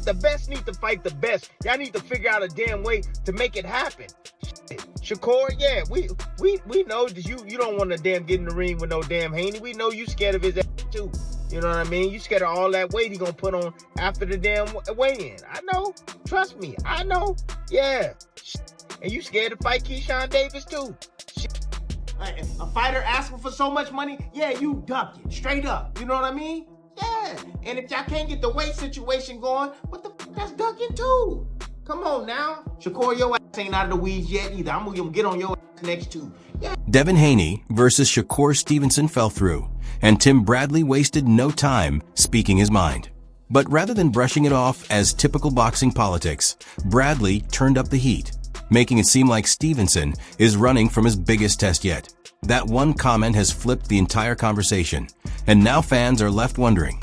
The best need to fight the best. Y'all need to figure out a damn way to make it happen. Shakur, yeah, we know that you don't want to damn get in the ring with no damn Haney. We know you scared of his ass too. You know what I mean? You scared of all that weight he gonna put on after the damn weigh-in. I know. Trust me. I know. Yeah. And you scared to fight Keyshawn Davis too. A fighter asking for so much money, yeah, you duck it. Straight up. You know what I mean? Yeah. And if y'all can't get the weight situation going, what the fuck, that's ducking too. Come on now. Shakur, your ass ain't out of the weeds yet either. I'm gonna get on your ass next too. Yeah. Devin Haney versus Shakur Stevenson fell through, and Tim Bradley wasted no time speaking his mind. But rather than brushing it off as typical boxing politics, Bradley turned up the heat, making it seem like Stevenson is running from his biggest test yet. That one comment has flipped the entire conversation, and now fans are left wondering,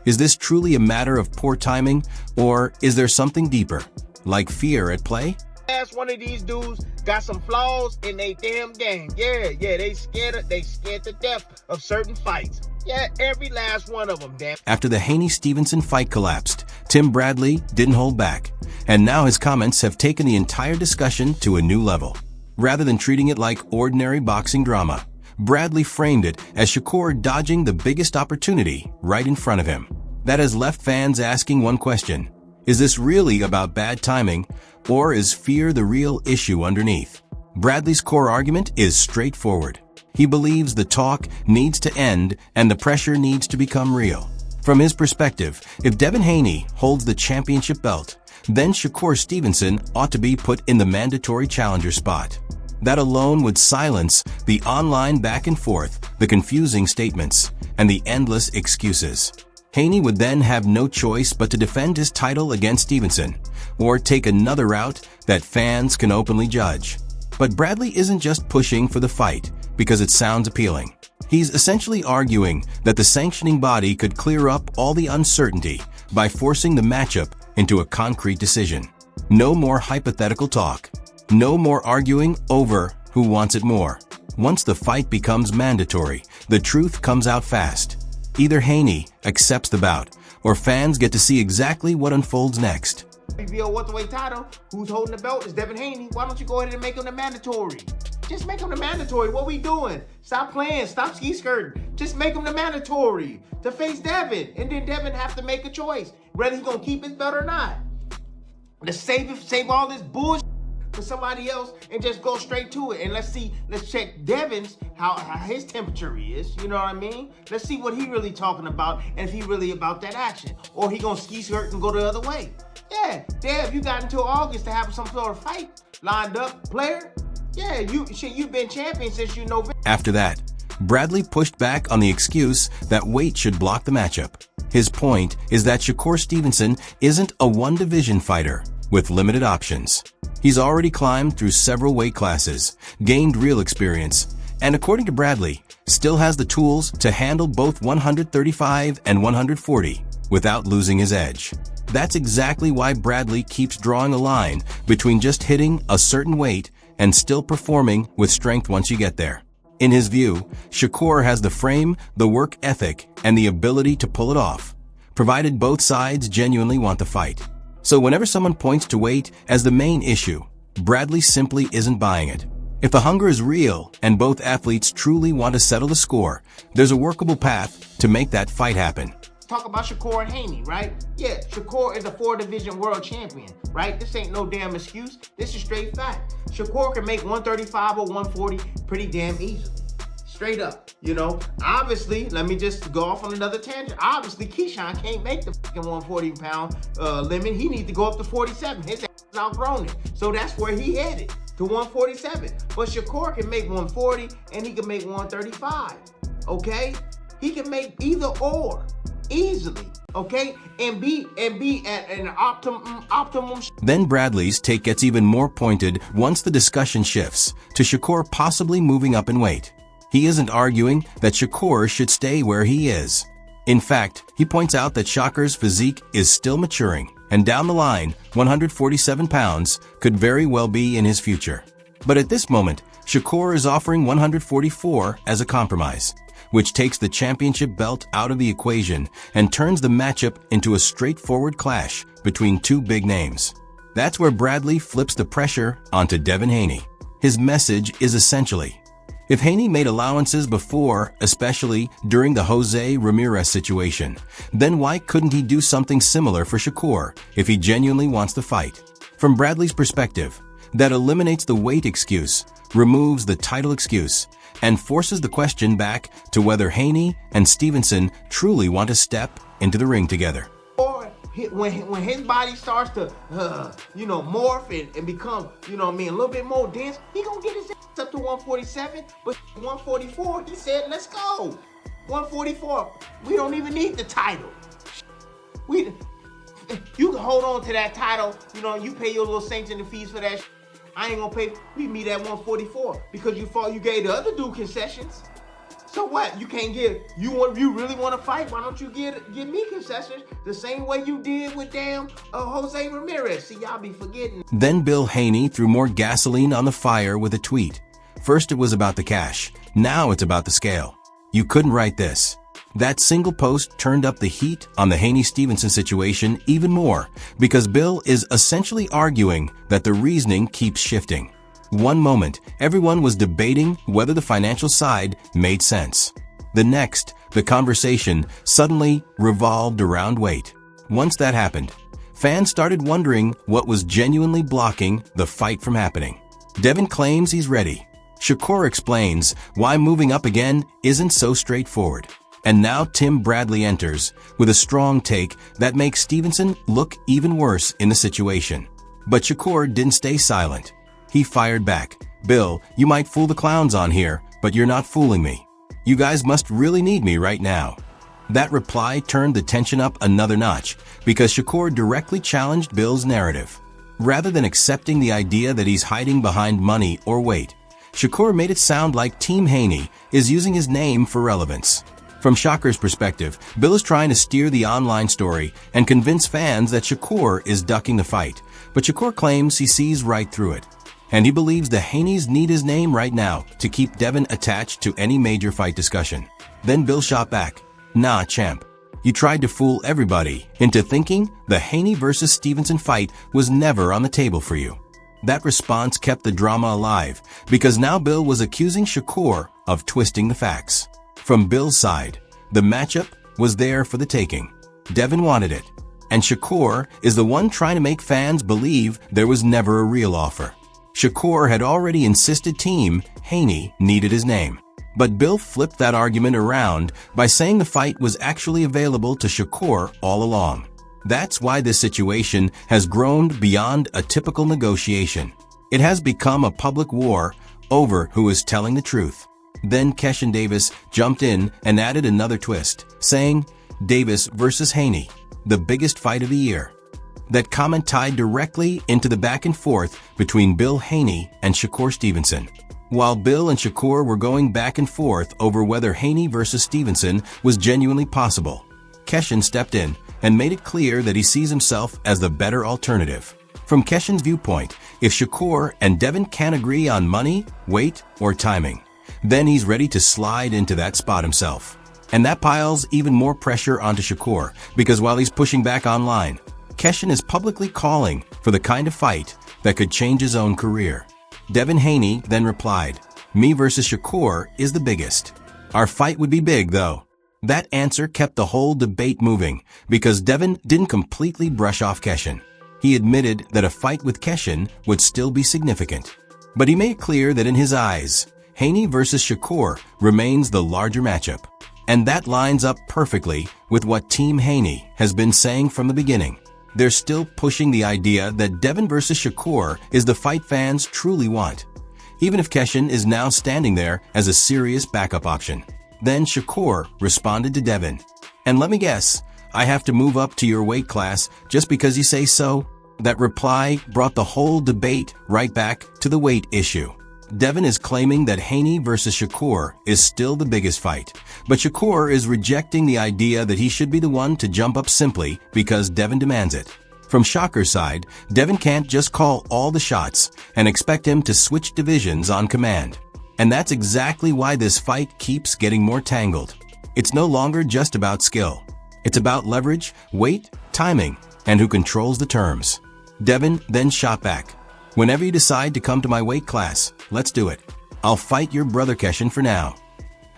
is this truly a matter of poor timing, or is there something deeper, like fear at play? Last one of these dudes got some flaws in they damn game. Yeah, they scared to death of certain fights. Yeah, every last one of them, damn. After the Haney-Stevenson fight collapsed, Tim Bradley didn't hold back, and now his comments have taken the entire discussion to a new level. Rather than treating it like ordinary boxing drama, Bradley framed it as Shakur dodging the biggest opportunity right in front of him. That has left fans asking one question: is this really about bad timing, or is fear the real issue underneath? Bradley's core argument is straightforward. He believes the talk needs to end and the pressure needs to become real. From his perspective, if Devin Haney holds the championship belt, then Shakur Stevenson ought to be put in the mandatory challenger spot. That alone would silence the online back and forth, the confusing statements, and the endless excuses. Haney would then have no choice but to defend his title against Stevenson, or take another route that fans can openly judge. But Bradley isn't just pushing for the fight because it sounds appealing. He's essentially arguing that the sanctioning body could clear up all the uncertainty by forcing the matchup into a concrete decision. No more hypothetical talk. No more arguing over who wants it more. Once the fight becomes mandatory, the truth comes out fast. Either Haney accepts the bout, or fans get to see exactly what unfolds next. Reveal welterweight title. Who's holding the belt is Devin Haney. Why don't you go ahead and make him the mandatory? Just make him the mandatory. What we doing? Stop playing. Stop ski skirting. Just make him the mandatory to face Devin, and then Devin have to make a choice whether he's gonna keep his belt or not. Let's save all this bullshit for somebody else and just go straight to it. And let's check Devin's how his temperature is. You know what I mean? Let's see what he really talking about and if he really about that action, or he gonna ski skirt and go the other way. Yeah, Dev, you got until August to have some sort of fight lined up, player. Yeah, you've been champion since you November. After that, Bradley pushed back on the excuse that weight should block the matchup. His point is that Shakur Stevenson isn't a one-division fighter with limited options. He's already climbed through several weight classes, gained real experience, and according to Bradley, still has the tools to handle both 135 and 140 without losing his edge. That's exactly why Bradley keeps drawing a line between just hitting a certain weight and still performing with strength once you get there. In his view, Shakur has the frame, the work ethic, and the ability to pull it off, provided both sides genuinely want the fight. So whenever someone points to weight as the main issue, Bradley simply isn't buying it. If the hunger is real and both athletes truly want to settle the score, there's a workable path to make that fight happen. Talk about Shakur and Haney, right? Yeah, Shakur is a 4-division world champion, right? This ain't no damn excuse. This is straight fact. Shakur can make 135 or 140 pretty damn easily. Straight up, you know? Obviously, let me just go off on another tangent. Obviously, Keyshawn can't make the fucking 140-pound limit. He needs to go up to 47. His ass is outgrown it. So that's where he headed, to 147. But Shakur can make 140 and he can make 135, okay? He can make either or easily, okay? And be at an optimum. Then Bradley's take gets even more pointed once the discussion shifts to Shakur possibly moving up in weight. He isn't arguing that Shakur should stay where he is. In fact, he points out that Shakur's physique is still maturing, and down the line, 147 pounds could very well be in his future. But at this moment, Shakur is offering 144 as a compromise, which takes the championship belt out of the equation and turns the matchup into a straightforward clash between two big names. That's where Bradley flips the pressure onto Devin Haney. His message is essentially, if Haney made allowances before, especially during the Jose Ramirez situation, then why couldn't he do something similar for Shakur if he genuinely wants to fight? From Bradley's perspective, that eliminates the weight excuse, removes the title excuse, and forces the question back to whether Haney and Stevenson truly want to step into the ring together. Or when his body starts to, morph and become, a little bit more dense, he gonna get his ass up to 147, but 144, he said, let's go. 144, we don't even need the title. You can hold on to that title, you pay your little sanctioning fees for that. I ain't gonna pay. We meet at 144 because you gave the other dude concessions. So what? You can't give. You really want to fight? Why don't you give me concessions the same way you did with Jose Ramirez? See, y'all be forgetting. Then Bill Haney threw more gasoline on the fire with a tweet. First it was about the cash. Now it's about the scale. You couldn't write this. That single post turned up the heat on the Haney-Stevenson situation even more because Bill is essentially arguing that the reasoning keeps shifting. One moment, everyone was debating whether the financial side made sense. The next, the conversation suddenly revolved around weight. Once that happened, fans started wondering what was genuinely blocking the fight from happening. Devin claims he's ready. Shakur explains why moving up again isn't so straightforward. And now Tim Bradley enters with a strong take that makes Stevenson look even worse in the situation. But Shakur didn't stay silent. He fired back. Bill, you might fool the clowns on here, but you're not fooling me. You guys must really need me right now. That reply turned the tension up another notch because Shakur directly challenged Bill's narrative. Rather than accepting the idea that he's hiding behind money or weight, Shakur made it sound like Team Haney is using his name for relevance. From Shakur's perspective, Bill is trying to steer the online story and convince fans that Shakur is ducking the fight, but Shakur claims he sees right through it. And he believes the Haneys need his name right now to keep Devin attached to any major fight discussion. Then Bill shot back. Nah, champ. You tried to fool everybody into thinking the Haney versus Stevenson fight was never on the table for you. That response kept the drama alive because now Bill was accusing Shakur of twisting the facts. From Bill's side, the matchup was there for the taking. Devin wanted it, and Shakur is the one trying to make fans believe there was never a real offer. Shakur had already insisted Team Haney needed his name, but Bill flipped that argument around by saying the fight was actually available to Shakur all along. That's why this situation has grown beyond a typical negotiation. It has become a public war over who is telling the truth. Then Keshin Davis jumped in and added another twist, saying, Davis versus Haney, the biggest fight of the year. That comment tied directly into the back and forth between Bill Haney and Shakur Stevenson. While Bill and Shakur were going back and forth over whether Haney versus Stevenson was genuinely possible, Keshin stepped in and made it clear that he sees himself as the better alternative. From Keshin's viewpoint, if Shakur and Devin can't agree on money, weight, or timing, then he's ready to slide into that spot himself. And that piles even more pressure onto Shakur because while he's pushing back online, Keshin is publicly calling for the kind of fight that could change his own career. Devin Haney then replied, me versus Shakur is the biggest. Our fight would be big though. That answer kept the whole debate moving because Devin didn't completely brush off Keshin. He admitted that a fight with Keshin would still be significant. But he made it clear that in his eyes, Haney versus Shakur remains the larger matchup. And that lines up perfectly with what Team Haney has been saying from the beginning. They're still pushing the idea that Devin versus Shakur is the fight fans truly want, even if Keshin is now standing there as a serious backup option. Then Shakur responded to Devin, and let me guess, I have to move up to your weight class just because you say so? That reply brought the whole debate right back to the weight issue. Devin is claiming that Haney versus Shakur is still the biggest fight, but Shakur is rejecting the idea that he should be the one to jump up simply because Devin demands it. From Shakur's side, Devin can't just call all the shots and expect him to switch divisions on command. And that's exactly why this fight keeps getting more tangled. It's no longer just about skill. It's about leverage, weight, timing, and who controls the terms. Devin then shot back. Whenever you decide to come to my weight class, let's do it. I'll fight your brother Keshin for now.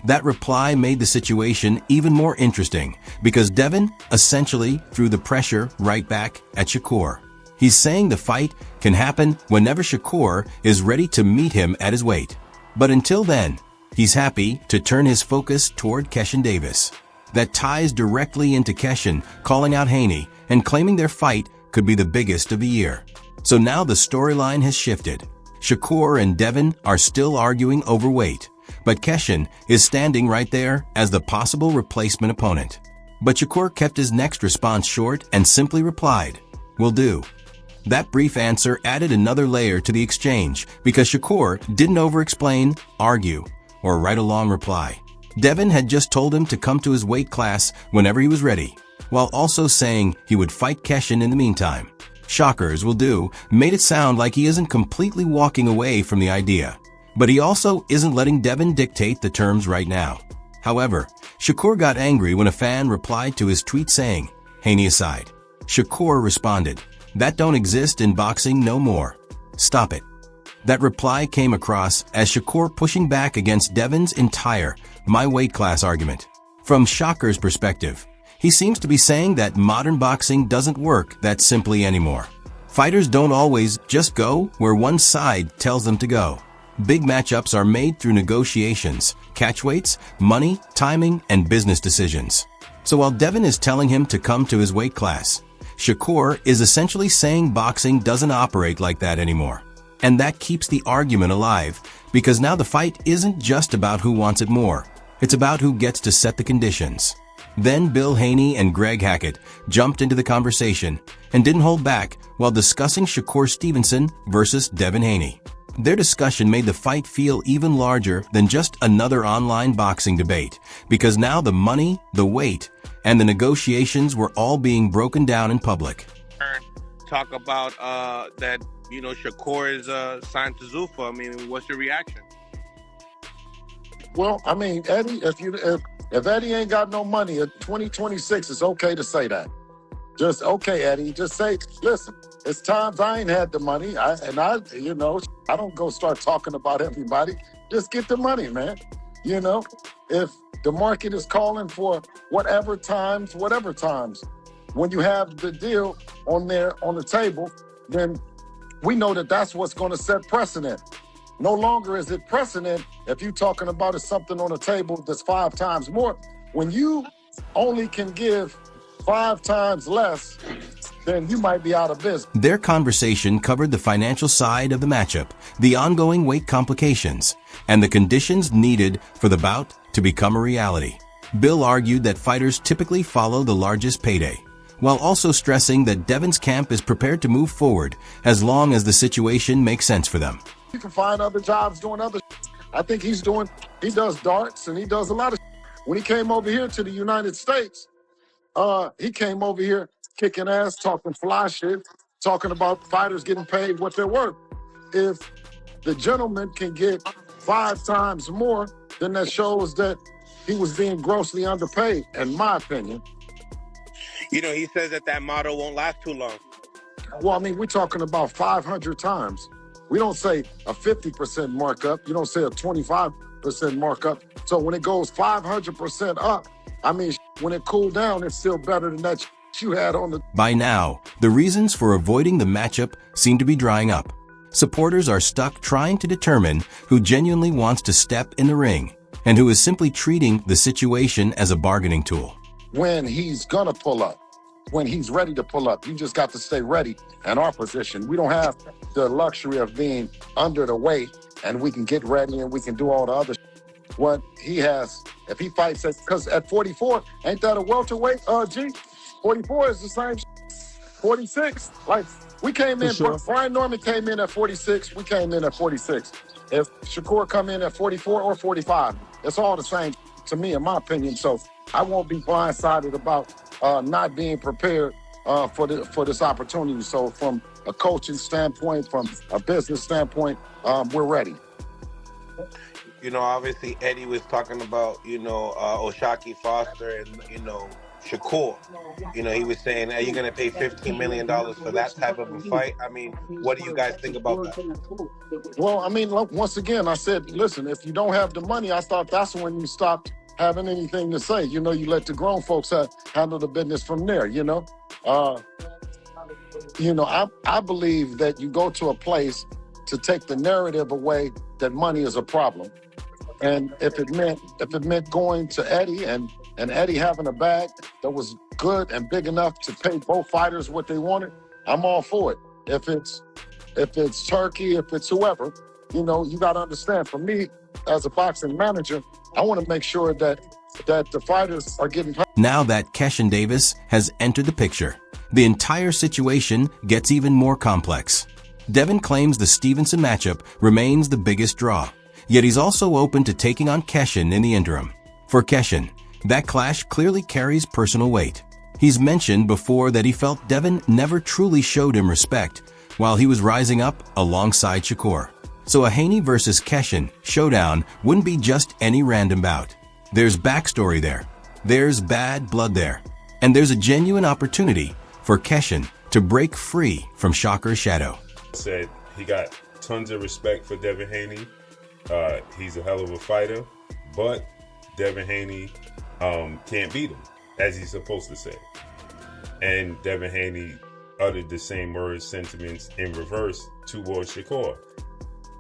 That reply made the situation even more interesting because Devin essentially threw the pressure right back at Shakur. He's saying the fight can happen whenever Shakur is ready to meet him at his weight. But until then, he's happy to turn his focus toward Keshin Davis. That ties directly into Keshin calling out Haney and claiming their fight could be the biggest of the year. So now the storyline has shifted. Shakur and Devin are still arguing over weight, but Keshin is standing right there as the possible replacement opponent. But Shakur kept his next response short and simply replied, "Will do." That brief answer added another layer to the exchange because Shakur didn't over-explain, argue, or write a long reply. Devin had just told him to come to his weight class whenever he was ready, while also saying he would fight Keshin in the meantime. Shakur's "will do" made it sound like he isn't completely walking away from the idea, but he also isn't letting Devin dictate the terms right now. However, Shakur got angry when a fan replied to his tweet saying, "Haney aside." Shakur responded, "That don't exist in boxing no more. Stop it." That reply came across as Shakur pushing back against Devin's entire "my weight class" argument. From Shakur's perspective, he seems to be saying that modern boxing doesn't work that simply anymore. Fighters don't always just go where one side tells them to go. Big matchups are made through negotiations, catchweights, money, timing, and business decisions. So while Devin is telling him to come to his weight class, Shakur is essentially saying boxing doesn't operate like that anymore. And that keeps the argument alive, because now the fight isn't just about who wants it more. It's about who gets to set the conditions. Then Bill Haney and Greg Hackett jumped into the conversation and didn't hold back while discussing Shakur Stevenson versus Devin Haney. Their discussion made the fight feel even larger than just another online boxing debate, because now the money, the weight, and the negotiations were all being broken down in public. Talk about that, Shakur is signed to Zuffa. I mean, what's your reaction? Well, I mean, Eddie, if Eddie ain't got no money at 2026, it's okay to say that. Just okay, Eddie. Just say, listen, it's times I ain't had the money. I don't go start talking about everybody. Just get the money, man. If the market is calling for whatever times, when you have the deal on the table, then we know that that's what's going to set precedent. No longer is it precedent if you're talking about something on the table that's 5 times more. When you only can give 5 times less, then you might be out of business. Their conversation covered the financial side of the matchup, the ongoing weight complications, and the conditions needed for the bout to become a reality. Bill argued that fighters typically follow the largest payday, while also stressing that Devin's camp is prepared to move forward as long as the situation makes sense for them. You can find other jobs doing other. I think he does darts and he does a lot of. When he came over here to the United States, he came over here kicking ass, talking fly shit, talking about fighters getting paid what they're worth. If the gentleman can get 5 times more, then that shows that he was being grossly underpaid, in my opinion. He says that model won't last too long. Well, I mean, we're talking about 500 times. We don't say a 50% markup. You don't say a 25% markup. So when it goes 500% up, I mean, when it cooled down, it's still better than that you had on the... By now, the reasons for avoiding the matchup seem to be drying up. Supporters are stuck trying to determine who genuinely wants to step in the ring and who is simply treating the situation as a bargaining tool. When he's gonna pull up, when he's ready to pull up, you just got to stay ready. In our position, we don't have the luxury of being under the weight, and we can get ready and we can do all the other what he has. If he fights because at 44, ain't that a welterweight? 44 is the same. 46, like we came in. Sure. Brian Norman came in at 46. We came in at 46. If Shakur come in at 44 or 45, it's all the same to me, in my opinion. So I won't be blindsided about not being prepared for this opportunity. So from a coaching standpoint, from a business standpoint, we're ready. obviously Eddie was talking about, Oshaki Foster and, Shakur. He was saying, are you going to pay $15 million for that type of a fight? I mean, what do you guys think about that? Well, I mean, look, once again, I said, listen, if you don't have the money, I thought that's when you stopped having anything to say. You let the grown folks handle the business from there, I believe that you go to a place to take the narrative away that money is a problem. And if it meant going to Eddie and Eddie having a bag that was good and big enough to pay both fighters what they wanted, I'm all for it. If it's Turkey, if it's whoever, you got to understand, for me as a boxing manager, I want to make sure that the fighters are getting paid. Now that Keshin Davis has entered the picture, the entire situation gets even more complex. Devin claims the Stevenson matchup remains the biggest draw, yet he's also open to taking on Keshin in the interim. For Keshin, that clash clearly carries personal weight. He's mentioned before that he felt Devin never truly showed him respect while he was rising up alongside Shakur. So a Haney versus Keshin showdown wouldn't be just any random bout. There's backstory there, there's bad blood there, and there's a genuine opportunity for Keshin to break free from Shakur's shadow. Said he got tons of respect for Devin Haney. He's a hell of a fighter, but Devin Haney can't beat him, as he's supposed to say. And Devin Haney uttered the same words, sentiments in reverse towards Shakur.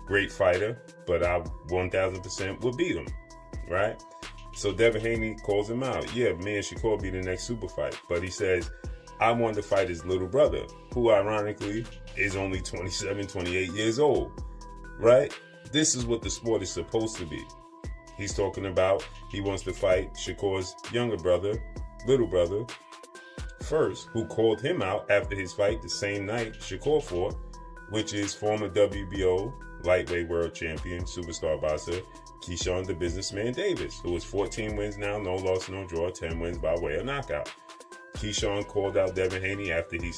Great fighter, but I 1000% would beat him, right? So Devin Haney calls him out. Yeah, me and Shakur be the next super fight. But he says, I want to fight his little brother, who ironically is only 27, 28 years old, right? This is what the sport is supposed to be. He's talking about he wants to fight Shakur's younger brother, little brother, first, who called him out after his fight the same night Shakur fought, which is former WBO lightweight world champion, superstar boxer, Keyshawn the Businessman Davis, who has 14 wins now, no loss, no draw, 10 wins by way of knockout. Keyshawn called out Devin Haney after he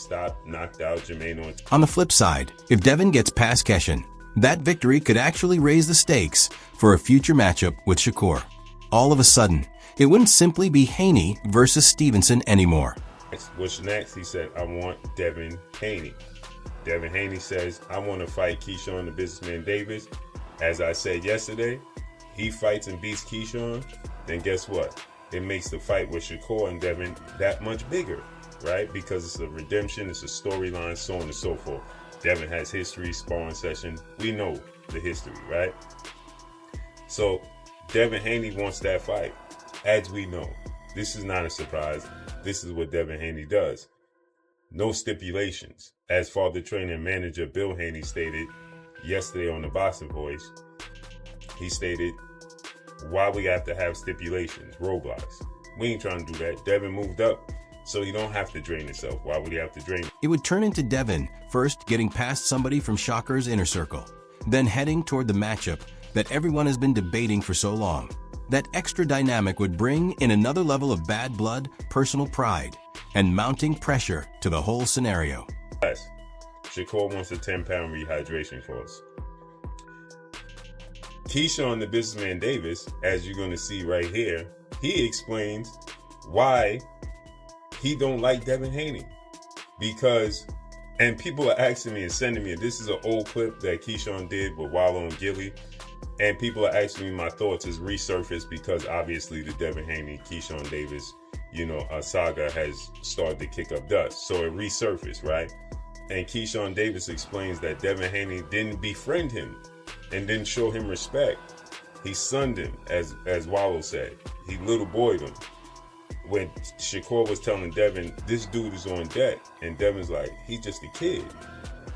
knocked out Jermaine Ortiz. On the flip side, if Devin gets past Keshin, that victory could actually raise the stakes for a future matchup with Shakur. All of a sudden, it wouldn't simply be Haney versus Stevenson anymore. What's next? He said, I want Devin Haney. Devin Haney says, I want to fight Keyshawn the Businessman Davis. As I said yesterday, he fights and beats Keyshawn, then guess what? It makes the fight with Shakur and Devin that much bigger, right? Because it's a redemption, it's a storyline, so on and so forth. Devin has history, sparring session. We know the history, right? So Devin Haney wants that fight, as we know. This is not a surprise. This is what Devin Haney does. No stipulations. As father trainer and manager Bill Haney stated yesterday on the Boxing Voice, he stated, why we have to have stipulations, roadblocks. We ain't trying to do that. Devin moved up, so he don't have to drain himself. Why would he have to drain? It would turn into Devin first getting past somebody from Shakur's inner circle, then heading toward the matchup that everyone has been debating for so long. That extra dynamic would bring in another level of bad blood, personal pride, and mounting pressure to the whole scenario. Yes, Shakur wants a 10-pound rehydration course. Keyshawn the Businessman Davis, as you're going to see right here, he explains why he don't like Devin Haney. Because, and people are asking me and sending me, this is an old clip that Keyshawn did with Wallow and Gilly, and people are asking me my thoughts is resurfaced because obviously the Devin Haney, Keyshawn Davis, a saga has started to kick up dust. So it resurfaced, right? And Keyshawn Davis explains that Devin Haney didn't befriend him and didn't show him respect. He sunned him, as Wallow said. He little boyed him. When Shakur was telling Devin, this dude is on deck, and Devin's like, he's just a kid.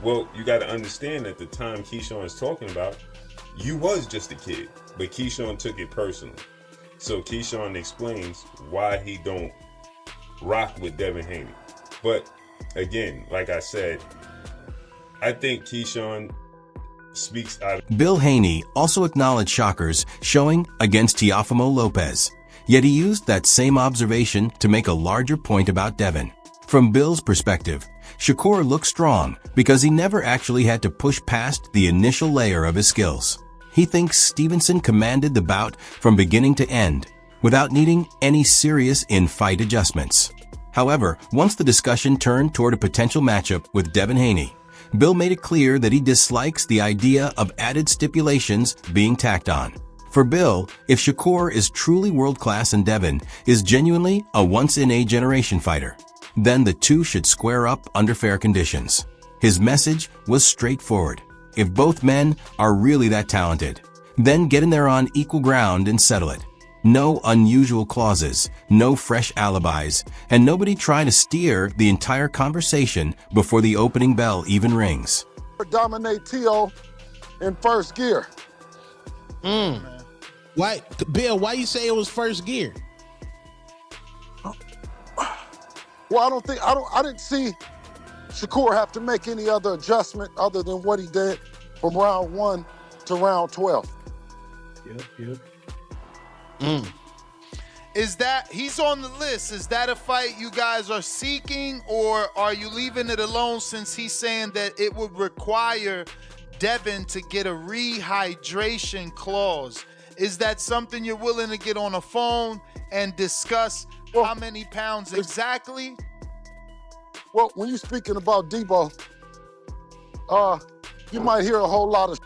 Well, you got to understand at the time Keyshawn is talking about, you was just a kid, but Keyshawn took it personally. So Keyshawn explains why he don't rock with Devin Haney. But again, like I said, I think Keyshawn speaks out of... Bill Haney also acknowledged Shakur's showing against Teofimo Lopez, yet he used that same observation to make a larger point about Devin. From Bill's perspective, Shakur looked strong because he never actually had to push past the initial layer of his skills. He thinks Stevenson commanded the bout from beginning to end, without needing any serious in-fight adjustments. However, once the discussion turned toward a potential matchup with Devin Haney, Bill made it clear that he dislikes the idea of added stipulations being tacked on. For Bill, if Shakur is truly world-class and Devin is genuinely a once-in-a-generation fighter, then the two should square up under fair conditions. His message was straightforward. If both men are really that talented, then get in there on equal ground and settle it. No unusual clauses, no fresh alibis, and nobody trying to steer the entire conversation before the opening bell even rings. Dominate T.O. in first gear. Why, Bill? Why you say it was first gear? Well, I didn't see Shakur have to make any other adjustment other than what he did from round 1 to round 12. Yep. Is that he's on the list? Is that a fight you guys are seeking, or are you leaving it alone since he's saying that it would require Devin to get a rehydration clause? Is that something you're willing to get on a phone and discuss how many pounds exactly? Well, when you're speaking about Debo, you might hear a whole lot of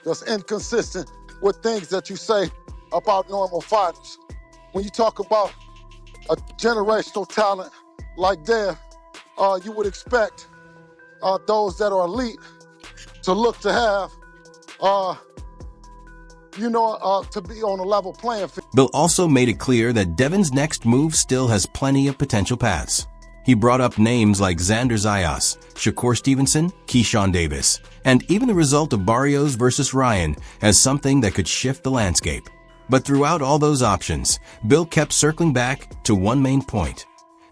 that's inconsistent with things that you say about normal fighters. When you talk about a generational talent like Dev, you would expect those that are elite to look to have, to be on a level playing field. Bill also made it clear that Devin's next move still has plenty of potential paths. He brought up names like Xander Zayas, Shakur Stevenson, Keyshawn Davis, and even the result of Barrios versus Ryan as something that could shift the landscape. But throughout all those options, Bill kept circling back to one main point.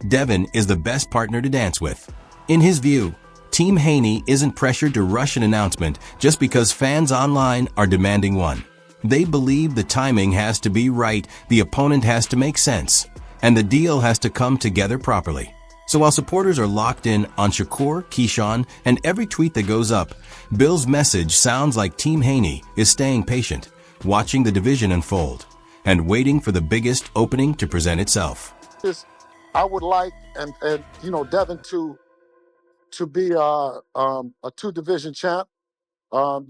Devin is the best partner to dance with. In his view, Team Haney isn't pressured to rush an announcement just because fans online are demanding one. They believe the timing has to be right, the opponent has to make sense, and the deal has to come together properly. So while supporters are locked in on Shakur, Keyshawn, and every tweet that goes up, Bill's message sounds like Team Haney is staying patient, watching the division unfold, and waiting for the biggest opening to present itself. I would like, and Devin to be a 2-division champ. I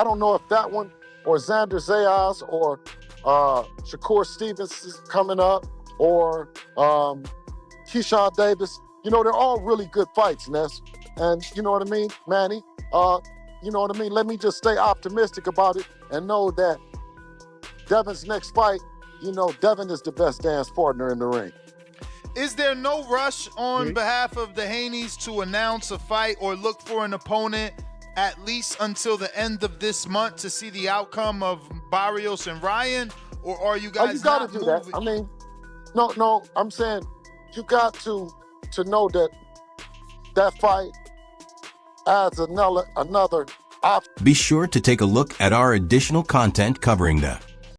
don't know if that one or Xander Zayas or Shakur Stevenson is coming up or Keyshawn Davis. They're all really good fights, Ness. And you know what I mean, Manny? You know what I mean? Let me just stay optimistic about it and know that Devin's next fight, Devin is the best dance partner in the ring. Is there no rush on behalf of the Haneys to announce a fight or look for an opponent at least until the end of this month to see the outcome of Barrios and Ryan? Or are you guys not moving? That. I mean, no, I'm saying you got to know that fight adds another option. Be sure to take a look at our additional content covering the